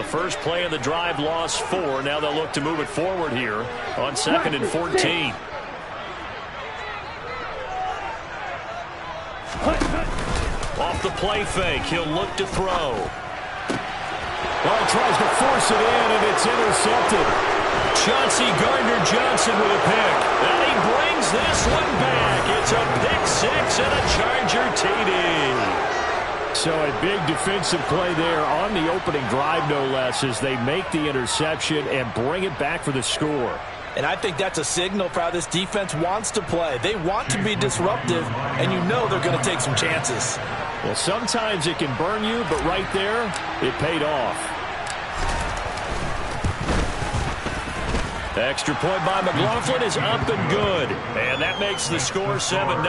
first play of the drive lost 4. Now they'll look to move it forward here on 2nd and 14. Off the play fake, he'll look to throw. Well, tries to force it in, and it's intercepted. Chauncey Gardner-Johnson with a pick. And he brings this one back. It's a pick 6 and a Charger TD. So a big defensive play there on the opening drive, no less, as they make the interception and bring it back for the score. And I think that's a signal for how this defense wants to play. They want to be disruptive, and you know they're going to take some chances. Well, sometimes it can burn you, but right there, it paid off. The extra point by McLaughlin is up and good. And that makes the score 7-0.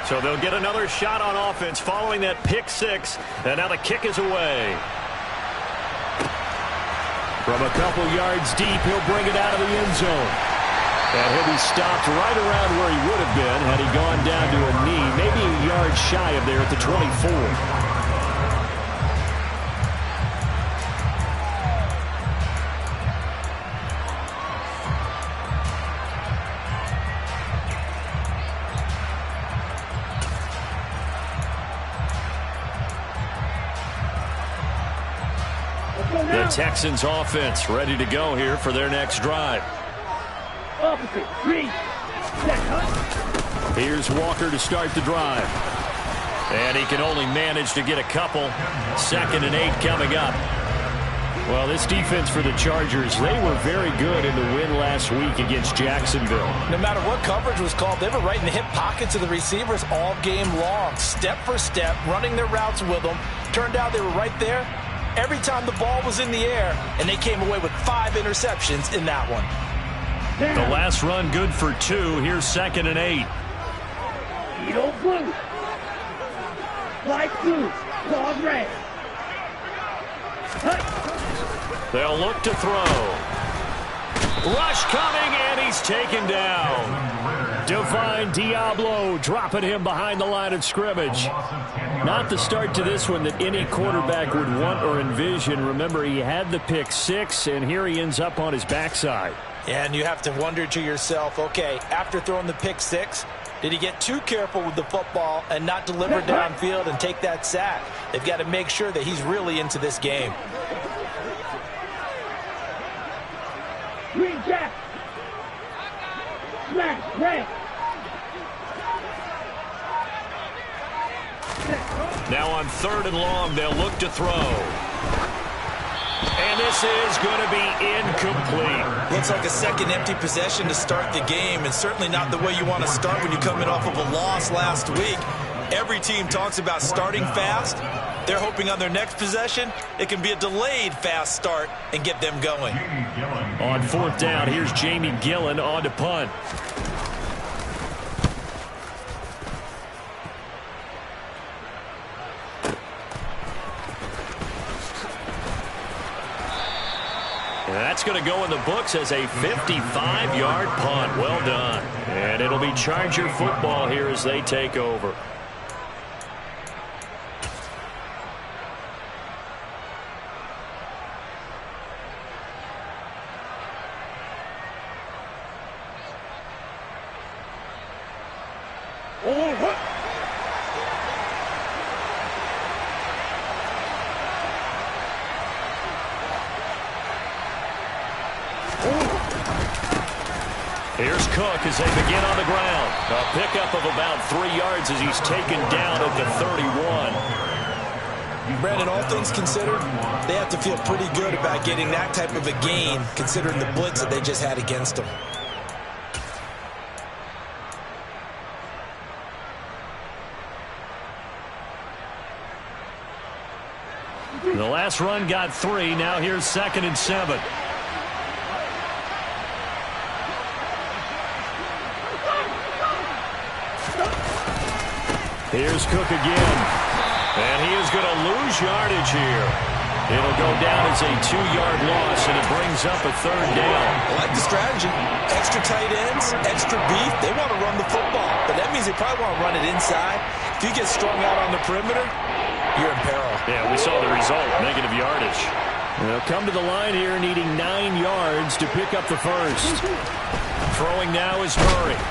So they'll get another shot on offense following that pick 6. And now the kick is away. From a couple yards deep, he'll bring it out of the end zone. And he'll be stopped right around where he would have been had he gone down to a knee, maybe a yard shy of there at the 24. The Texans offense ready to go here for their next drive. Here's Walker to start the drive. And he can only manage to get a couple. 2nd and 8 coming up. Well, this defense for the Chargers, they were very good in the win last week against Jacksonville. No matter what coverage was called, they were right in the hip pockets of the receivers all game long. Step for step, running their routes with them. Turned out they were right there every time the ball was in the air, and they came away with 5 interceptions in that one. The last run good for 2. Here's 2nd and 8. Blue. Light blue. Claws red. They'll look to throw. Rush coming, and he's taken down. Divine Diablo dropping him behind the line of scrimmage. Not the start to this one that any quarterback would want or envision. Remember, he had the pick 6, and here he ends up on his backside. And you have to wonder to yourself, okay, after throwing the pick 6, did he get too careful with the football and not deliver downfield and take that sack? They've got to make sure that he's really into this game. Green jack. Smash red. Now on 3rd and long, they'll look to throw. And this is going to be incomplete. Looks like a second empty possession to start the game, and certainly not the way you want to start when you're coming off of a loss last week. Every team talks about starting fast. They're hoping on their next possession, it can be a delayed fast start and get them going. On 4th down, here's Jamie Gillen on to punt. And that's going to go in the books as a 55-yard punt. Well done. And it'll be Charger football here as they take over. Here's Cook as they begin on the ground. A pickup of about 3 yards as he's taken down at the 31. Brandon, all things considered, they have to feel pretty good about getting that type of a gain considering the blitz that they just had against them. The last run got 3. Now here's 2nd and 7. Here's Cook again. And he is going to lose yardage here. It'll go down as a 2-yard loss, and it brings up a 3rd down. I like the strategy. Extra tight ends, extra beef. They want to run the football, but that means they probably want to run it inside. If you get strung out on the perimeter, you're in peril. Yeah, we saw the result, negative yardage. They'll come to the line here needing 9 yards to pick up the first. Throwing now is Murray.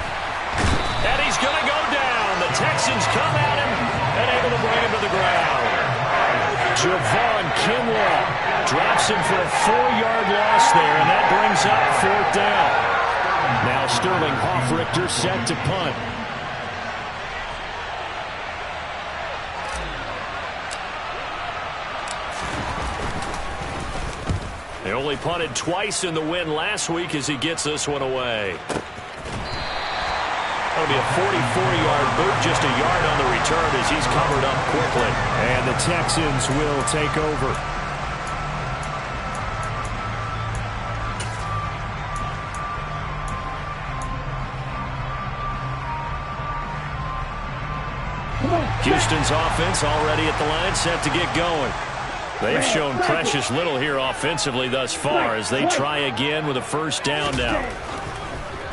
And he's going to go down. The Texans come at him and able to bring him to the ground. Javon Kinlaw drops him for a 4-yard loss there, and that brings up 4th down. Now Sterling Hoffrichter set to punt. They only punted twice in the win last week as he gets this one away. That'll be a 44-yard boot, just a yard on the return as he's covered up quickly. And the Texans will take over. Houston's offense already at the line, set to get going. They've shown precious little here offensively thus far as they try again with a 1st down now.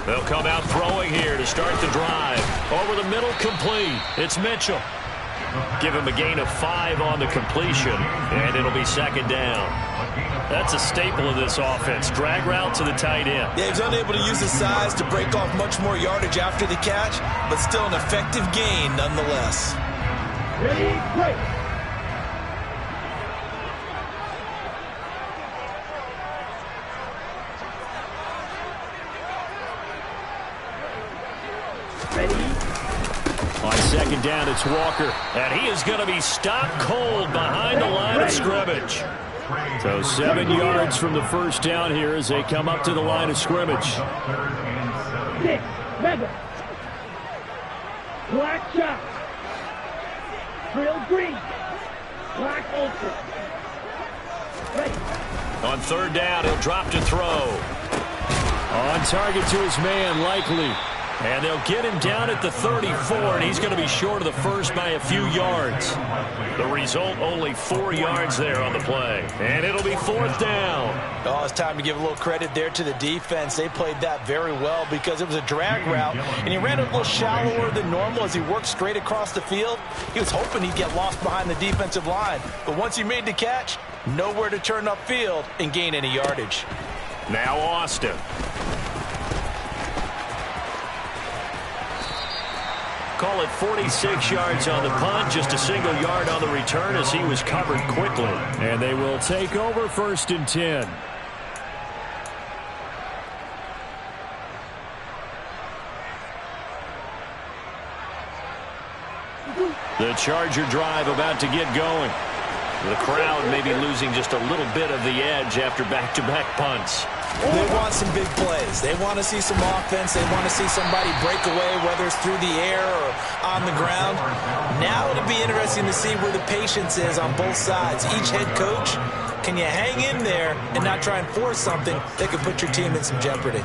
They'll come out throwing here to start the drive. Over the middle, complete. It's Mitchell. Give him a gain of 5 on the completion, and it'll be 2nd down. That's a staple of this offense. Drag route to the tight end. Yeah, he's unable to use his size to break off much more yardage after the catch, but still an effective gain nonetheless. Ready, break. On 2nd down, it's Walker. And he is going to be stopped cold behind the line of scrimmage. So 7 yards from the 1st down here as they come up to the line of scrimmage. 6, Mega. Black shot. Drill green. Black ultra. Ready. On 3rd down, he'll drop to throw. On target to his man, Likely. And they'll get him down at the 34, and he's going to be short of the first by a few yards. The result, only 4 yards there on the play. And it'll be 4th down. Oh, it's time to give a little credit there to the defense. They played that very well because it was a drag route, and he ran a little shallower than normal as he worked straight across the field. He was hoping he'd get lost behind the defensive line. But once he made the catch, nowhere to turn upfield and gain any yardage. Now Austin. Call it 46 yards on the punt, just a single yard on the return as he was covered quickly. And they will take over 1st and 10. The Charger drive about to get going. The crowd maybe losing just a little bit of the edge after back-to-back punts. They want some big plays. They want to see some offense. They want to see somebody break away, whether it's through the air or on the ground. Now it'll be interesting to see where the patience is on both sides. Each head coach, can you hang in there and not try and force something that could put your team in some jeopardy?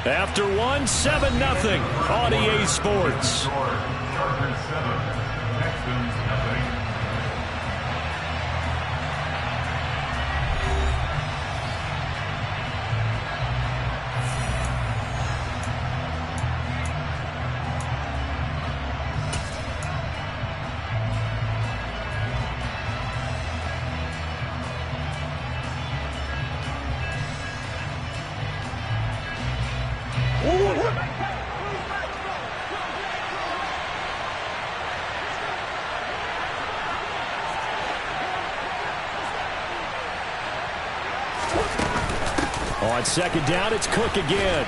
After 7-0 on EA Sports. On 2nd down, it's Cook again.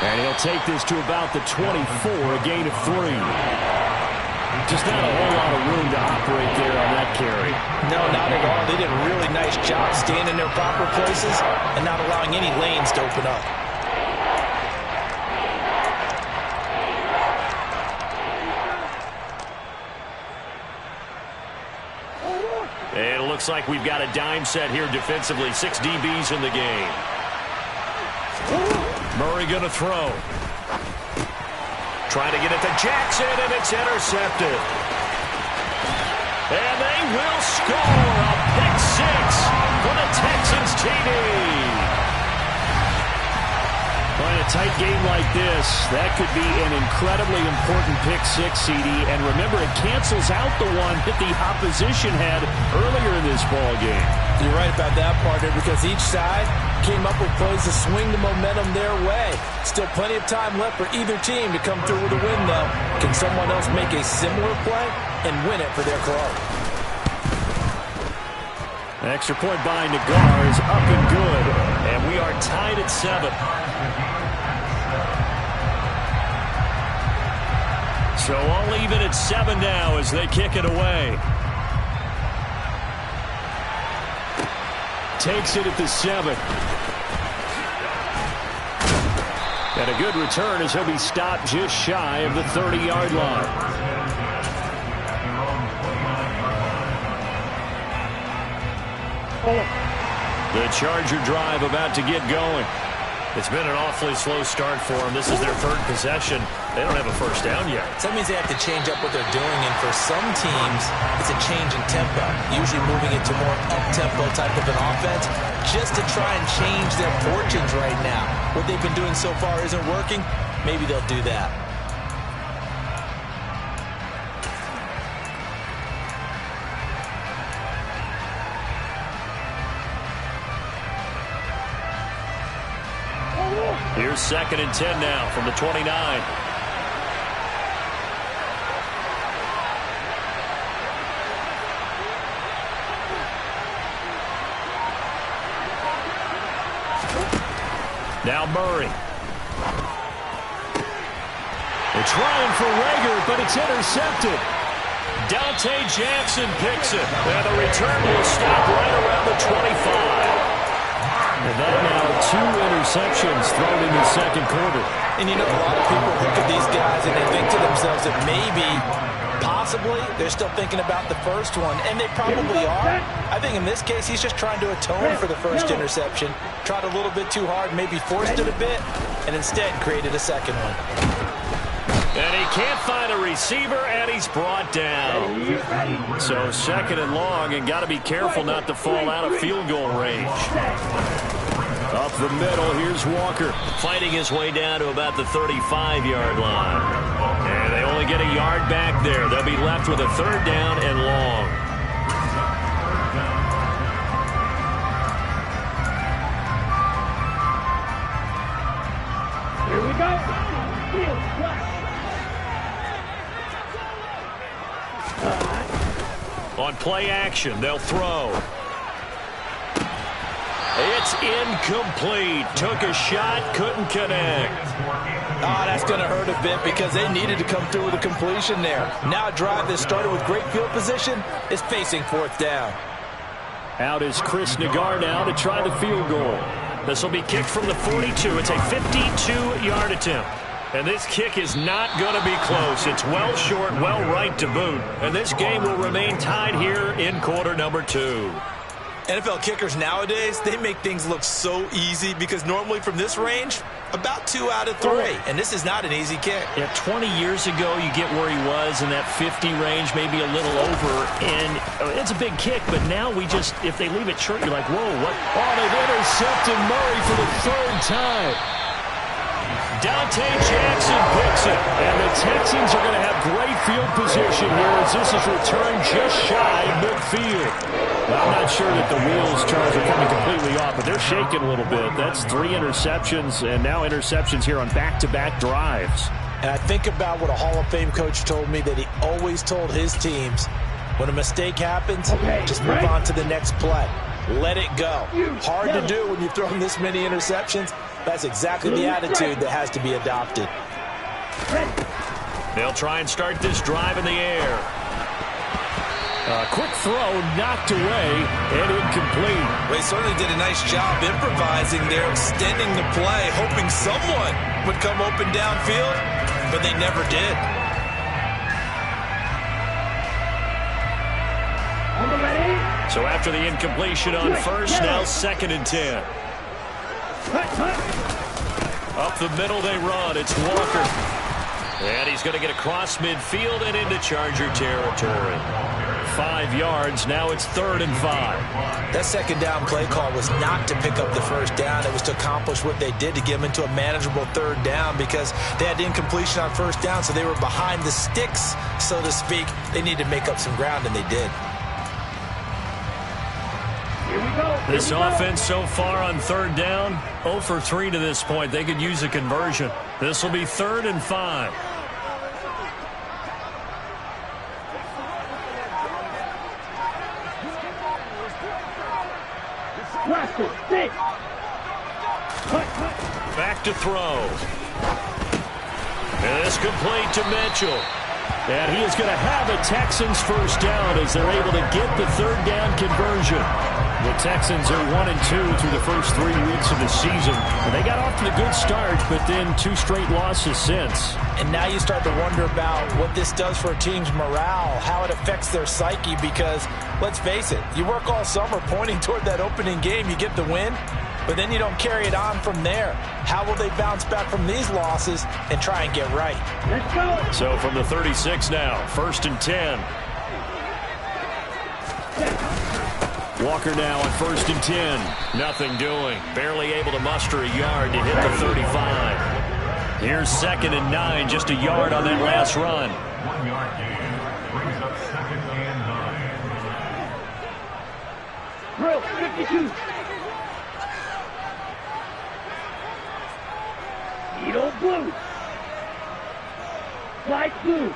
And he'll take this to about the 24, a gain of 3. Just not a whole lot of room to operate there on that carry. No, not at all. They did a really nice job staying in their proper places and not allowing any lanes to open up. looks like we've got a dime set here defensively. 6 DBs in the game. Murray going to throw. Trying to get it to Jackson, and it's intercepted. And they will score a pick 6 for the Texans TD. Well, in a tight game like this, that could be an incredibly important pick 6, CD. And remember, it cancels out the one that the opposition had earlier in this ball game. You're right about that, partner, because each side came up with plays to swing the momentum their way. Still plenty of time left for either team to come through with a win, though. Can someone else make a similar play and win it for their club? An extra point by Nagar is up and good. And we are tied at 7. So all even at 7 now as they kick it away. Takes it at the 7. And a good return as he'll be stopped just shy of the 30-yard line. The Charger drive about to get going. It's been an awfully slow start for them. This is their 3rd possession. They don't have a first down yet. So that means they have to change up what they're doing, and for some teams, it's a change in tempo, usually moving it to more up-tempo type of an offense, just to try and change their fortunes right now. What they've been doing so far isn't working. Maybe they'll do that. Here's 2nd and 10 now from the 29. Now Murray. They're trying for Rager, but it's intercepted. Dante Jackson picks it. And the return will stop right around the 25. And that now 2 interceptions thrown in the 2nd quarter. And you know, a lot of people look at these guys and they think to themselves that maybe, possibly, they're still thinking about the first one. And they probably are. I think in this case, he's just trying to atone for the first interception. Tried a little bit too hard, maybe forced it a bit, and instead created a second one. And he can't find a receiver, and he's brought down. So 2nd and long, and got to be careful not to fall out of field goal range. Up the middle, here's Walker. Fighting his way down to about the 35-yard line. And they only get a yard back there. They'll be left with a 3rd down and long. Here we go. Field flash. On play action, they'll throw. It's incomplete. Took a shot, couldn't connect. That's going to hurt a bit because they needed to come through with a completion there. Now a drive that started with great field position is facing 4th down. Out is Chris Nagar now to try the field goal. This will be kicked from the 42. It's a 52-yard attempt. And this kick is not going to be close. It's well short, well right to boot. And this game will remain tied here in quarter number 2. NFL kickers nowadays, they make things look so easy because normally from this range, about 2 out of 3. And this is not an easy kick. Yeah, 20 years ago, you get where he was in that 50 range, maybe a little over. And it's a big kick, but now we just, if they leave it short, you're like, whoa, what? Oh, they've intercepted Murray for the 3rd time. Dante Jackson picks it. And the Texans are going to have great field position here as this is returned just shy of midfield. I'm not sure that the wheels, Charles, are coming completely off, but they're shaking a little bit. That's 3 interceptions, and now interceptions here on back-to-back drives. And I think about what a Hall of Fame coach told me that he always told his teams, when a mistake happens, just move on to the next play. Let it go. Hard to do when you've thrown this many interceptions. That's exactly the attitude that has to be adopted. They'll try and start this drive in the air. A quick throw knocked away and incomplete. They certainly did a nice job improvising there, extending the play, hoping someone would come open downfield, but they never did. On the ready. So after the incompletion on first, now 2nd and 10. Up the middle they run. It's Walker. And he's going to get across midfield and into Charger territory. 5 yards. Now it's 3rd and 5. That second down play call was not to pick up the first down. It was to accomplish what they did, to get them into a manageable 3rd down, because they had incompletion on first down, so they were behind the sticks, so to speak. They needed to make up some ground, and they did. This offense so far on 3rd down, 0 for 3 to this point. They could use a conversion. This will be 3rd and 5. Back to throw. And it's complete to Mitchell. And he is going to have a Texans first down as they're able to get the 3rd down conversion. The Texans are 1-2 through the first 3 weeks of the season. And they got off to the good start, but then 2 straight losses since. And now you start to wonder about what this does for a team's morale, how it affects their psyche, because, let's face it, you work all summer pointing toward that opening game, you get the win, but then you don't carry it on from there. How will they bounce back from these losses and try and get right? Let's go. So from the 36 now, 1st and 10. Walker now on 1st and 10. Nothing doing. Barely able to muster a yard to hit the 35. Here's 2nd and 9, just a yard on that last run. 1 yard gain brings up 2nd and 9. Drill 52. Edo blue. Light blue.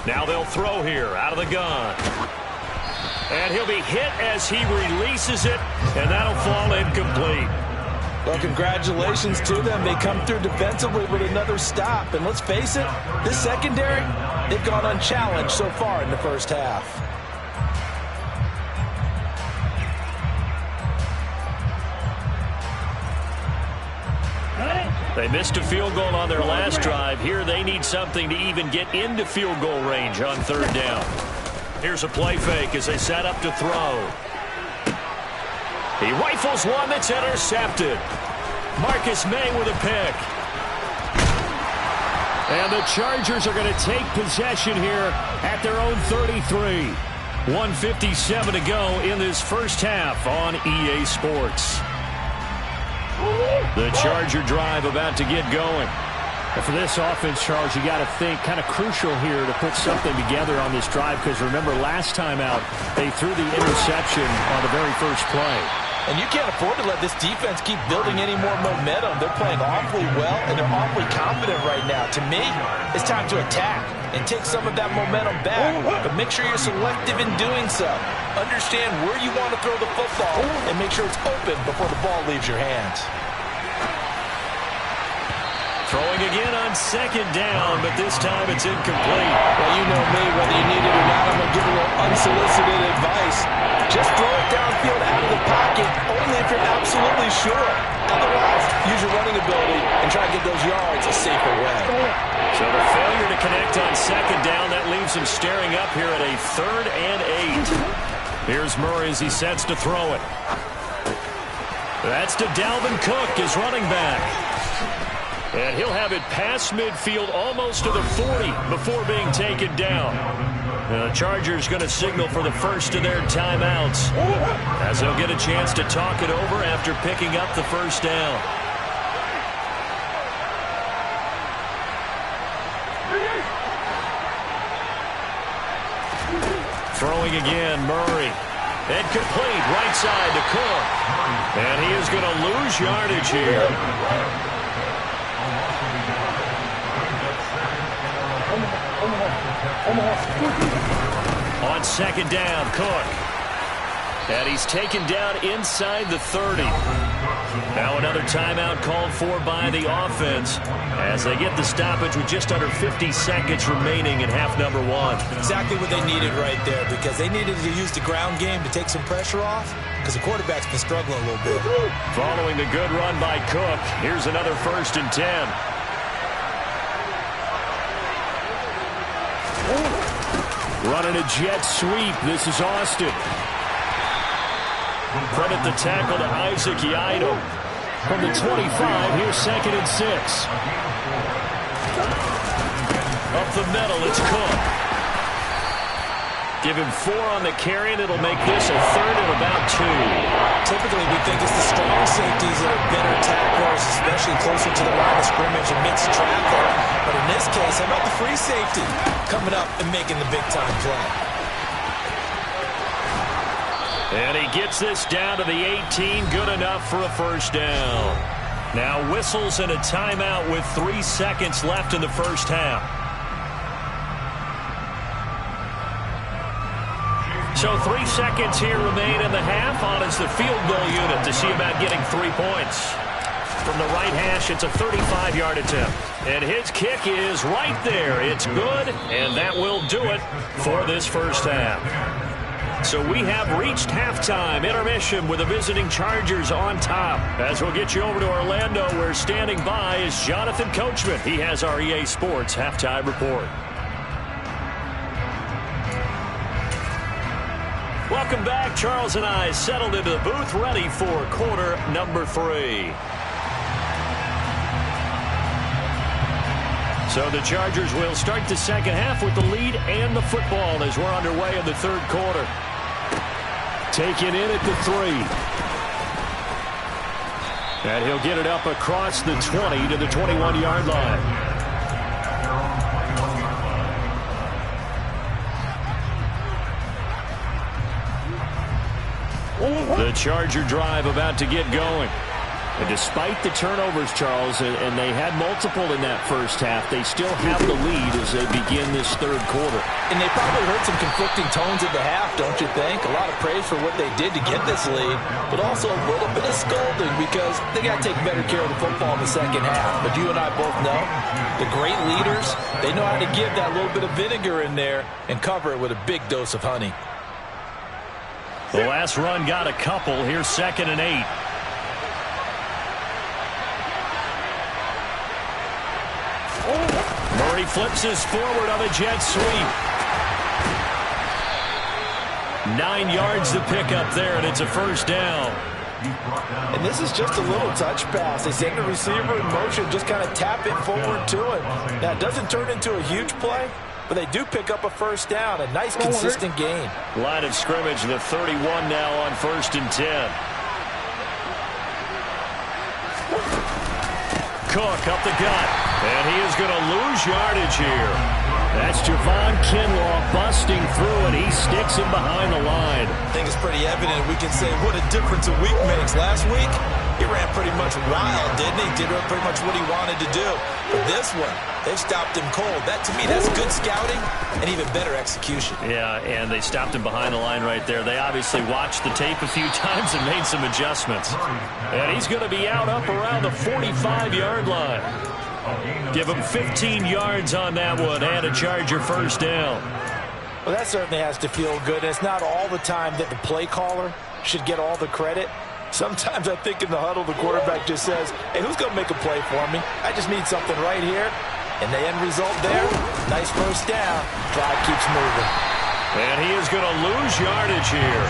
Now they'll throw here out of the gun. And he'll be hit as he releases it, and that'll fall incomplete. Well, congratulations to them. They come through defensively with another stop. And let's face it, this secondary, they've gone unchallenged so far in the first half. They missed a field goal on their last drive. Here they need something to even get into field goal range on 3rd down. Here's a play fake as they set up to throw. He rifles one that's intercepted. Marcus May with a pick. And the Chargers are going to take possession here at their own 33. 1:57 to go in this first half on EA Sports. The Charger drive about to get going. And for this offense, Charles, you got to think kind of crucial here to put something together on this drive, because remember last time out they threw the interception on the very first play. And you can't afford to let this defense keep building any more momentum. They're playing awfully well, and they're awfully confident right now. To me, it's time to attack and take some of that momentum back. But make sure you're selective in doing so. Understand where you want to throw the football and make sure it's open before the ball leaves your hands. Throwing again on 2nd down, but this time it's incomplete. Well, you know me, whether you need it or not, I'm going to give a little unsolicited advice. Just throw it downfield out of the pocket, only if you're absolutely sure. Otherwise, use your running ability and try to get those yards a safer way. So the failure to connect on 2nd down, that leaves him staring up here at a 3rd and 8. Here's Murray as he sets to throw it. That's to Dalvin Cook, his running back. And he'll have it past midfield almost to the 40 before being taken down. The Chargers going to signal for the first of their timeouts as they'll get a chance to talk it over after picking up the first down. Throwing again, Murray. And complete, right side to Cook. And he is going to lose yardage here. On 2nd down, Cook. And he's taken down inside the 30. Now another timeout called for by the offense as they get the stoppage with just under 50 seconds remaining in half number 1. Exactly what they needed right there, because they needed to use the ground game to take some pressure off, because the quarterback's been struggling a little bit. Following the good run by Cook, here's another 1st and 10. Running a jet sweep. This is Austin. Credit the tackle to Isaac Yido. From the 25, here's 2nd and 6. Up the middle, it's Cook. Give him 4 on the carry, and it'll make this a 3rd and about 2. Typically, we think it's the strong safeties that are better tacklers, especially closer to the line of scrimmage amidst traffic. But in this case, how about the free safety coming up and making the big-time play? And he gets this down to the 18, good enough for a first down. Now whistles and a timeout with 3 seconds left in the first half. So 3 seconds here remain in the half. On is the field goal unit to see about getting 3 points. From the right hash, it's a 35-yard attempt. And his kick is right there. It's good, and that will do it for this first half. So we have reached halftime intermission with the visiting Chargers on top. As we'll get you over to Orlando, where standing by is Jonathan Coachman. He has our EA Sports halftime report. Welcome back. Charles and I settled into the booth, ready for quarter number 3. So the Chargers will start the second half with the lead and the football as we're underway in the third quarter. Taken in at the 3. And he'll get it up across the 20 to the 21-yard line. The Charger drive about to get going. And despite the turnovers, Charles, and they had multiple in that first half, they still have the lead as they begin this third quarter. And they probably heard some conflicting tones at the half, don't you think? A lot of praise for what they did to get this lead, but also a little bit of scolding because they got to take better care of the football in the second half. But you and I both know the great leaders, they know how to give that little bit of vinegar in there and cover it with a big dose of honey. The last run got a couple. Here's 2nd and 8. Murray flips his forward on a jet sweep. 9 yards to pick up there, and it's a first down. And this is just a little touch pass. They send the receiver in motion, just kind of tap it forward to him. Now, it doesn't turn into a huge play, but they do pick up a first down. A nice, consistent gain. Line of scrimmage, the 31 now on 1st and 10. Cook up the gut, and he is going to lose yardage here. That's Javon Kinlaw busting through, and he sticks him behind the line. I think it's pretty evident. We can say what a difference a week makes. Last week, he ran pretty much wild, didn't he? Did pretty much what he wanted to do. But this one, they stopped him cold. That, to me, that's good scouting and even better execution. Yeah, and they stopped him behind the line right there. They obviously watched the tape a few times and made some adjustments. And he's going to be out up around the 45-yard line. Give him 15 yards on that one and a Charger first down. Well, that certainly has to feel good. And it's not all the time that the play caller should get all the credit. Sometimes I think in the huddle, the quarterback just says, hey, who's going to make a play for me? I just need something right here. And the end result there, nice first down. Drive keeps moving. And he is going to lose yardage here.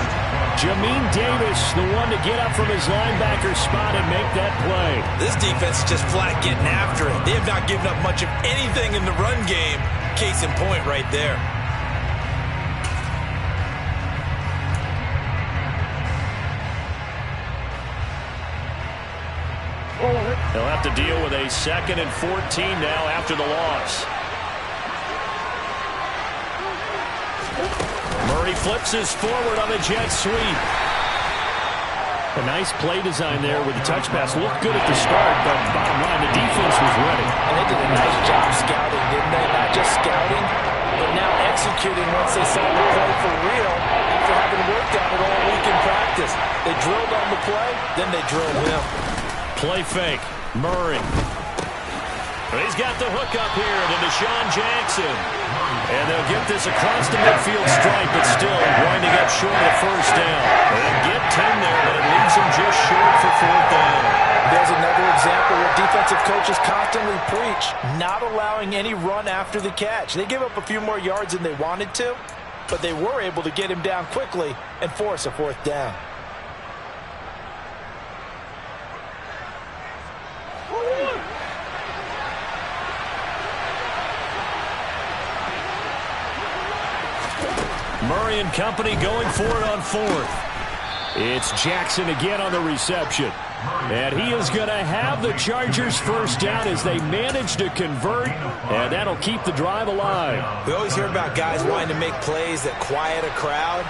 Jamin Davis, the one to get up from his linebacker spot and make that play. This defense is just flat getting after it. They have not given up much of anything in the run game. Case in point right there. They'll have to deal with a 2nd and 14 now after the loss. Murray flips his forward on the jet sweep. A nice play design there with the touch pass. Looked good at the start, but bottom line, the defense was ready. And they did a nice job scouting, didn't they? Not just scouting, but now executing once they saw the play for real after having worked on it all week in practice. They drilled on the play, then they drilled him. Play fake. Murray. He's got the hook up here to Deshaun Jackson. And they'll get this across the midfield stripe, but still winding up short of the first down. They'll get 10 there, but it leaves them just short for 4th down. There's another example where defensive coaches constantly preach, not allowing any run after the catch. They give up a few more yards than they wanted to, but they were able to get him down quickly and force a fourth down. Murray and company going for it on fourth. It's Jackson again on the reception. And he is going to have the Chargers first down as they manage to convert, and that'll keep the drive alive. We always hear about guys wanting to make plays that quiet a crowd.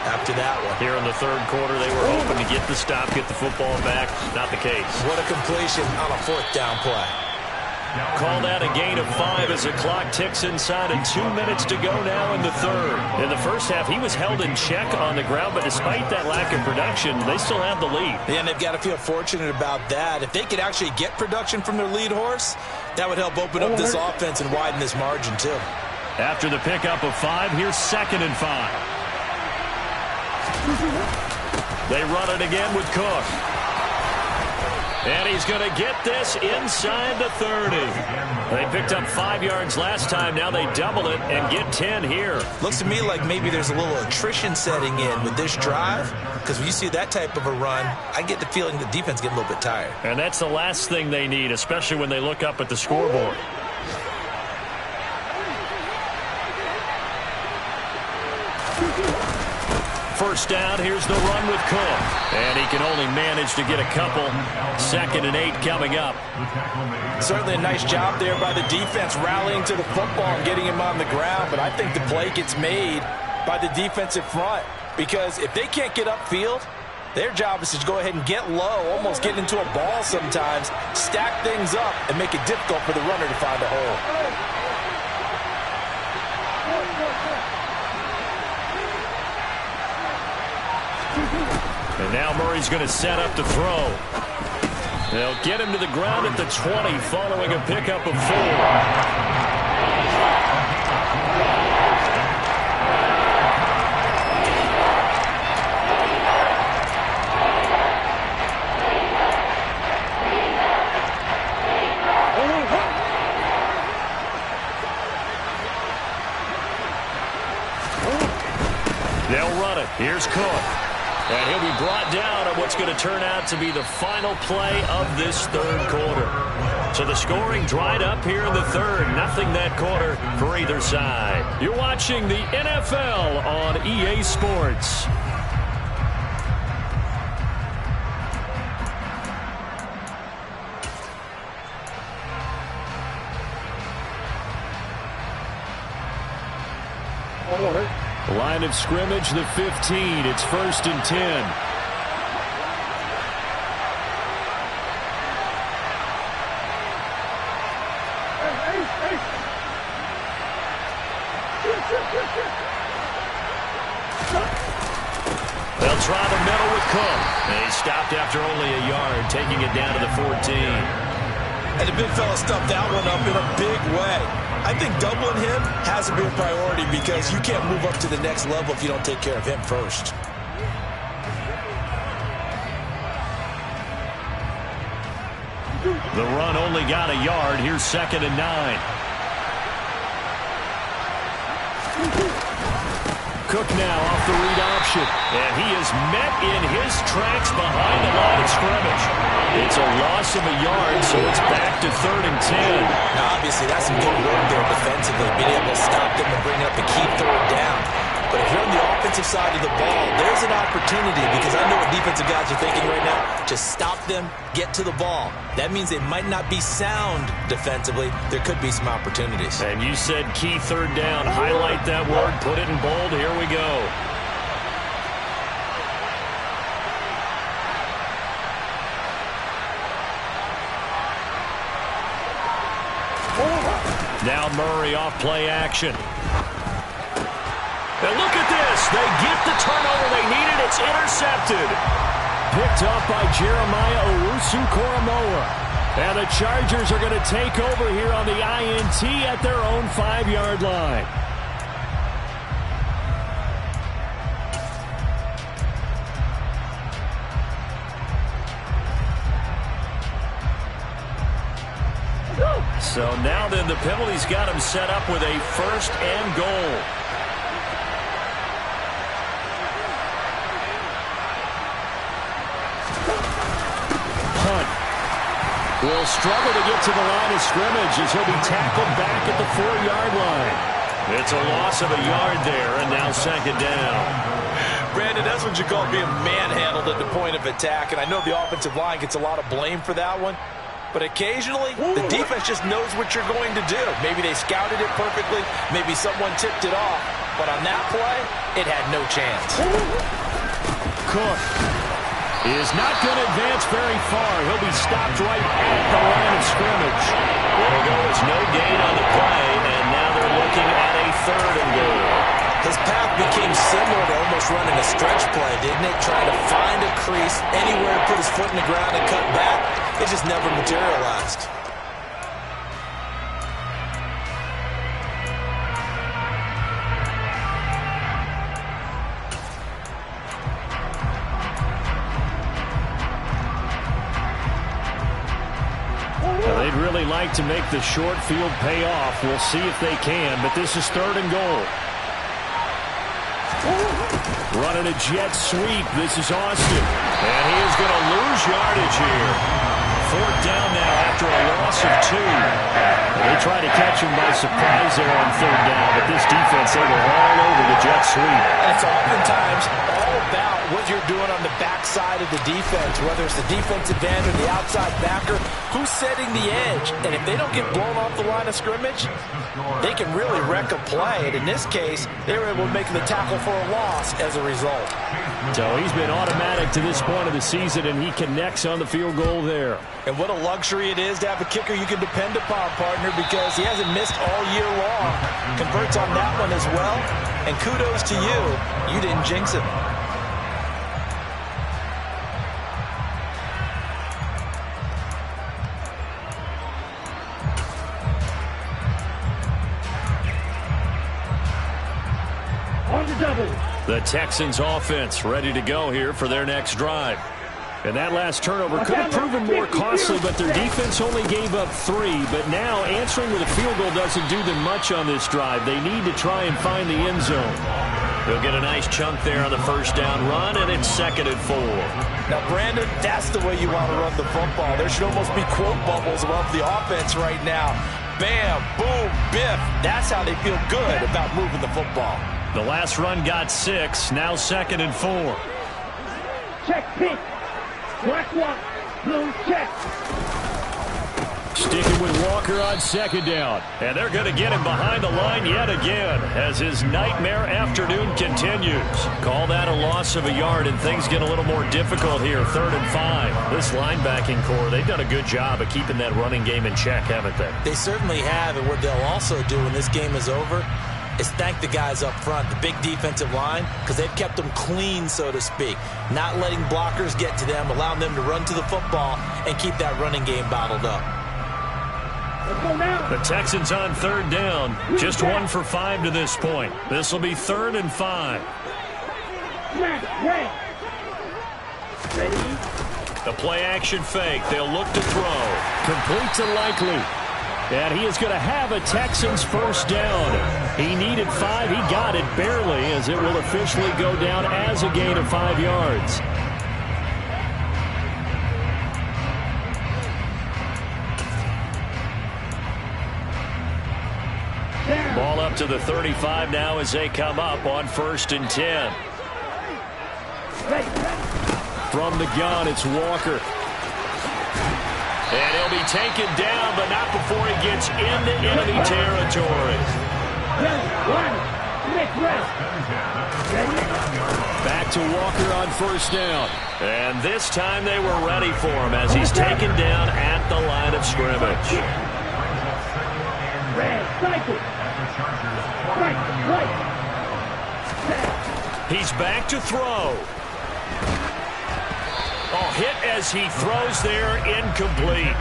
After that one. Here in the third quarter, they were hoping to get the stop, get the football back. Not the case. What a completion on a fourth down play. Called out a gain of 5 as the clock ticks inside, and 2 minutes to go now in the third. In the first half, he was held in check on the ground, but despite that lack of production, they still have the lead. Yeah, and they've got to feel fortunate about that. If they could actually get production from their lead horse, that would help open up this offense and widen this margin too. After the pickup of 5, here's 2nd and 5. They run it again with Cook. And he's going to get this inside the 30. They picked up 5 yards last time. Now they double it and get 10 here. Looks to me like maybe there's a little attrition setting in with this drive, because when you see that type of a run, I get the feeling the defense get a little bit tired. And that's the last thing they need, especially when they look up at the scoreboard. First down, here's the run with Cook. And he can only manage to get a couple. 2nd and 8 coming up. Certainly a nice job there by the defense rallying to the football and getting him on the ground. But I think the play gets made by the defensive front, because if they can't get upfield, their job is to go ahead and get low, almost get into a ball sometimes, stack things up, and make it difficult for the runner to find a hole. And now Murray's going to set up to throw. They'll get him to the ground at the 20 following a pickup of 4. They'll run it. Here's Cook. And he'll be brought down on what's going to turn out to be the final play of this third quarter. So the scoring dried up here in the third. Nothing that quarter for either side. You're watching the NFL on EA Sports. Line of scrimmage, the 15. It's 1st and 10. They'll try the middle with Cook. And he stopped after only a yard, taking it down to the 14. And the big fella stuffed that one up in a big way. I think doubling him has to be a priority, because you can't move up to the next level if you don't take care of him first. The run only got a yard. Here's 2nd and 9. Cook now off the read option. And he is met in his tracks behind the line of scrimmage. It's a loss of a yard, so it's back to 3rd and 10. Now, obviously, that's some good work there defensively, being able to stop them and bring up the key third down. But if you're on the offensive side of the ball, there's an opportunity, because I know what defensive guys are thinking right now. Just stop them, get to the ball. That means they might not be sound defensively. There could be some opportunities. And you said key third down. Highlight that word, put it in bold. Here we go. Now Murray off play action. And look at this. They get the turnover they needed. It's intercepted. Picked up by Jeremiah Owusu-Koramoah. And the Chargers are going to take over here on the INT at their own 5-yard line. So now then the penalty's got him set up with a 1st and goal. Punt. Will struggle to get to the line of scrimmage as he'll be tackled back at the 4-yard line. It's a loss of a yard there, and now 2nd down. Brandon, that's what you call being manhandled at the point of attack, and I know the offensive line gets a lot of blame for that one, but occasionally the defense just knows what you're going to do. Maybe they scouted it perfectly, maybe someone tipped it off, but on that play, it had no chance. Cook is not going to advance very far. He'll be stopped right at the line of scrimmage. There goes no gain on the play, and now they're looking at a 3rd and goal. His path became similar to almost running a stretch play, didn't it? Trying to find a crease, anywhere to put his foot in the ground and cut back. It just never materialized. They'd really like to make the short field pay off. We'll see if they can, but this is 3rd and goal. Running a jet sweep. This is Austin. And he is going to lose yardage here. 4th down now after a loss of 2. They try to catch him by surprise there on 3rd down, but this defense, they were all over the jet sweep. And it's oftentimes all about what you're doing on the backside of the defense, whether it's the defensive end or the outside backer, who's setting the edge. And if they don't get blown off the line of scrimmage, they can really wreck a play. And in this case, they were able to make the tackle for a loss as a result. So he's been automatic to this point of the season, and he connects on the field goal there. And what a luxury it is to have a kicker you can depend upon, partner, because he hasn't missed all year long. Converts on that one as well. And kudos to you. You didn't jinx him. The Texans offense ready to go here for their next drive. And that last turnover could have proven more costly, but their defense only gave up 3. But now answering with a field goal doesn't do them much on this drive. They need to try and find the end zone. They'll get a nice chunk there on the 1st down run, and it's 2nd and 4. Now, Brandon, that's the way you want to run the football. There should almost be quote bubbles above the offense right now. Bam, boom, biff. That's how they feel good about moving the football. The last run got 6, now 2nd and 4. Check pink. Black one. Blue check. Sticking with Walker on 2nd down. And they're going to get him behind the line yet again as his nightmare afternoon continues. Call that a loss of a yard, and things get a little more difficult here. 3rd and 5. This linebacking core, they've done a good job of keeping that running game in check, haven't they? They certainly have, and what they'll also do when this game is over is thank the guys up front, the big defensive line, because they've kept them clean, so to speak. Not letting blockers get to them, allowing them to run to the football and keep that running game bottled up. The Texans on 3rd down. Just 1 for 5 to this point. This will be 3rd and 5. The play action fake. They'll look to throw. Complete to Likely. And he is going to have a Texans 1st down. He needed 5. He got it barely, as it will officially go down as a gain of 5 yards. Ball up to the 35 now as they come up on 1st and 10. From the gun, it's Walker. And he'll be taken down, but not before he gets into enemy territory. Back to Walker on 1st down. And this time they were ready for him as he's taken down at the line of scrimmage. He's back to throw. Oh, hit as he throws there, incomplete.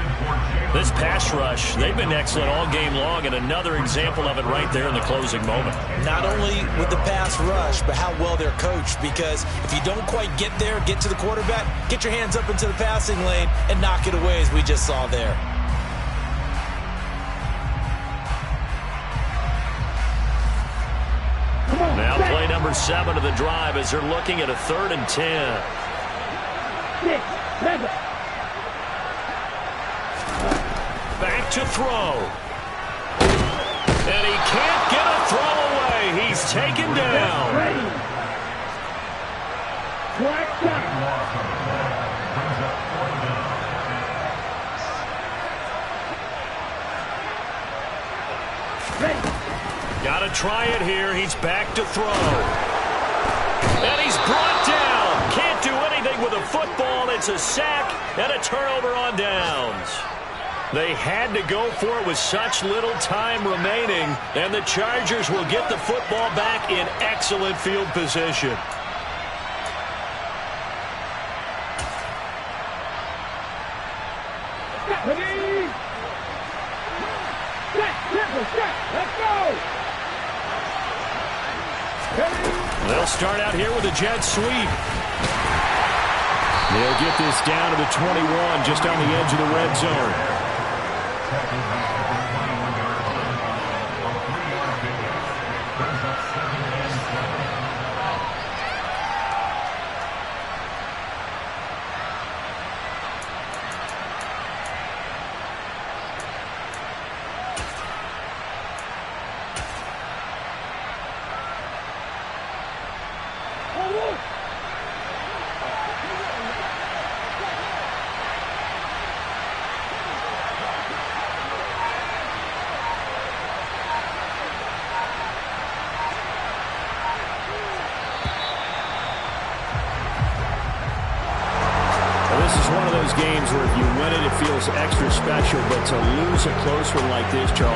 This pass rush, they've been excellent all game long, and another example of it right there in the closing moment. Not only with the pass rush, but how well they're coached, because if you don't quite get there, get to the quarterback, get your hands up into the passing lane and knock it away as we just saw there. and 7 of the drive as they're looking at a 3rd and 10. 6, 7. Back to throw. And he can't get a throw away. He's taken down. Ready. Flag shot. Ready. Got to try it here. He's back to throw. And he's brought down. Can't do anything with a football. It's a sack and a turnover on downs. They had to go for it with such little time remaining, and the Chargers will get the football back in excellent field position. Ready. Set. Let's go. Ready. They'll start out here with a jet sweep. They'll get this down to the 21, just on the edge of the red zone. This is one of those games where if you win it, it feels extra special. But to lose a close one like this, Charles,